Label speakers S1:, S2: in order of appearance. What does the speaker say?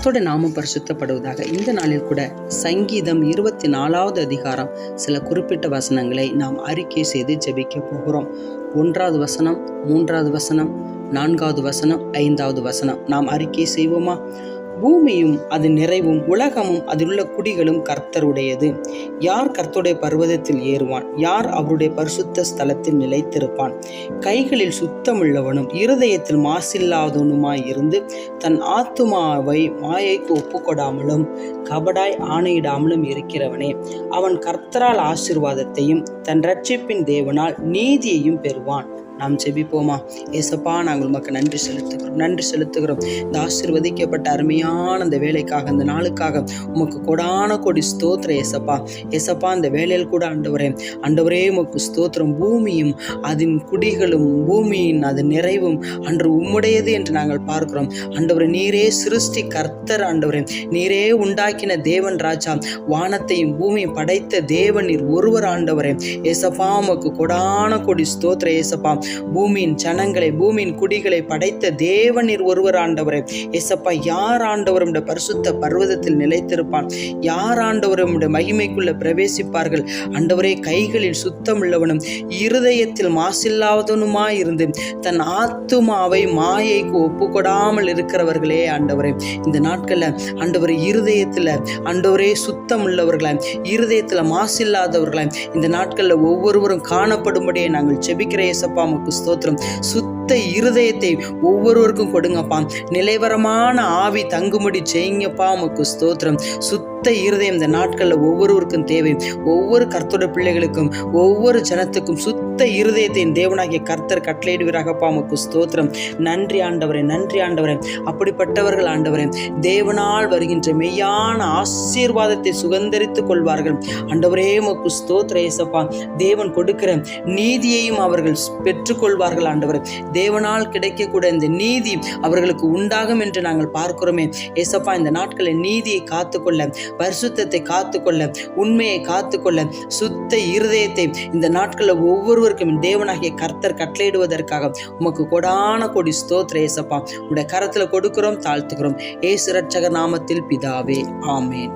S1: கர்த்தருடைய நாமம் பரிசுத்தப்படுவதாக. இந்த நாளில் கூட சங்கீதம் 24வது அதிகாரம் சில குறிப்பிட்ட வசனங்களை நாம் அறிக்கை செய்து ஜெபிக்க போகிறோம். 1வது வசனம், 3வது வசனம், 4வது வசனம், 5வது வசனம் நாம் அறிக்கை செய்வோமா? பூமியும் அது நிறைவும் உலகமும் அதிலுள்ள குடிகளும் கர்த்தருடையது. யார் கர்த்தருடைய பர்வதத்தில் ஏறுவான்? யார் அவருடைய பரிசுத்த ஸ்தலத்தில் நிலைத்திருப்பான்? கைகளில் சுத்தமுள்ளவனும் இருதயத்தில் மாசில்லாதவனுமாய் இருந்து தன் ஆத்துமாவை மாயைக்கு ஒப்புக்கொடாமலும் கபடாய் ஆணையிடாமலும் இருக்கிறவனே, அவன் கர்த்தரால் ஆசீர்வாதத்தையும் தன் இரட்சிப்பின் தேவனால் நீதியையும் பெறுவான். நாம் ஜெபிப்போமா? ஏசப்பா, நாங்கள் உமக்கு நன்றி செலுத்துகிறோம். இந்த ஆசீர்வதிக்கப்பட்ட அருமையான இந்த வேலைக்காக, இந்த நாளுக்காக உமக்கு கொடான கொடி ஸ்தோத்திரம் ஏசப்பா. இந்த வேலையில் கூட ஆண்டவரே உமக்கு ஸ்தோத்திரம். பூமியும் அதன் குடிகளும் பூமியின் அது நிறைவும் அன்று உம்முடையது என்று நாங்கள் பார்க்கிறோம். ஆண்டவரே, நீரே சிருஷ்டி கர்த்தர். ஆண்டவரே, நீரே உண்டாக்கின தேவன் ராஜா. வானத்தையும் பூமியும் படைத்த தேவன் நீர் ஒருவர். ஆண்டவரே ஏசப்பா, உமக்கு கொடான கொடி ஸ்தோத்திரம் ஏசப்பா. பூமியின் ஜனங்களை, பூமியின் குடிகளை படைத்த தேவன் நீர் ஒருவர். ஆண்டவரே ஏசப்பா, யார் ஆண்டவர் உம்முடைய பரிசுத்த பர்வதத்தில் நிலைத்திருப்பான்? யார் ஆண்டவர் உம்முடைய மகிமைக்குள்ள பிரவேசிப்பார்கள்? ஆண்டவரே, கைகளில் சுத்தமுள்ளவனும் இருதயத்தில் மாசில்லாதவனுமாய் இருந்து தன் ஆத்துமாவை மாயைக்கு ஒப்புக்கொடாமல் இருக்கிறவர்களே ஆண்டவரே, இந்த நாட்கள்ல ஆண்டவரே இருதயத்துல ஆண்டவரே சுத்தம் உள்ளவர்களாய், இருதயத்துல மாசில்லாதவர்களாய் இந்த நாட்கள்ல ஒவ்வொருவரும் காணப்படும்படியே நாங்கள் ஜெபிக்கிற ஏசப்பா, உமக்கு ஸ்தோத்திரம். சுத்த இருதயத்தை ஒவ்வொருவருக்கும் கொடுங்கப்பா. நிலைவரமான ஆவி தங்கும்படி செய்யுங்கப்பா, உமக்கு ஸ்தோத்திரம். சுத்த இருதயம் இந்த நாட்கள்ல ஒவ்வொருவருக்கும் தேவை. ஒவ்வொரு கர்த்தருடைய பிள்ளைகளுக்கும், ஒவ்வொரு ஜனத்துக்கும் சுத்த இருதயத்தை தேவனாகிய கர்த்தர் கட்டளையிடுவீராகப்பா, உமக்கு ஸ்தோத்திரம். நன்றி ஆண்டவரே, நன்றி ஆண்டவரே. அப்படிப்பட்டவர்கள் ஆண்டவரே தேவனால் வருகின்ற மெய்யான ஆசீர்வாதத்தை சுகந்தரித்துக் கொள்வார்கள். ஆண்டவரே உமக்கு ஸ்தோத்திரம் ஏசப்பா. தேவன் கொடுக்கிற நீதியையும் அவர்கள் பெற்றுக்கொள்வார்கள். ஆண்டவரே, தேவனால் கிடைக்கக்கூட இந்த நீதி அவர்களுக்கு உண்டாகும் என்று நாங்கள் பார்க்கிறோமே ஏசப்பா. இந்த நாட்களில் நீதியை காத்துக்கொள்ள, பரிசுத்தத்தை காத்துக்கொள்ள, உண்மையை காத்துக்கொள்ள, சுத்த இருதயத்தை இந்த நாட்களில் ஒவ்வொருவருக்கும் தேவனாகிய கர்த்தர் கட்டளையிடுவதற்காக உமக்கு கொடான கொடி ஸ்தோத்திரம் ஏசப்பா. உடைய கரத்தில் கொடுக்கிறோம், தாழ்த்துக்கிறோம். இயேசு இரட்சகர் நாமத்தில் பிதாவே, ஆமேன்.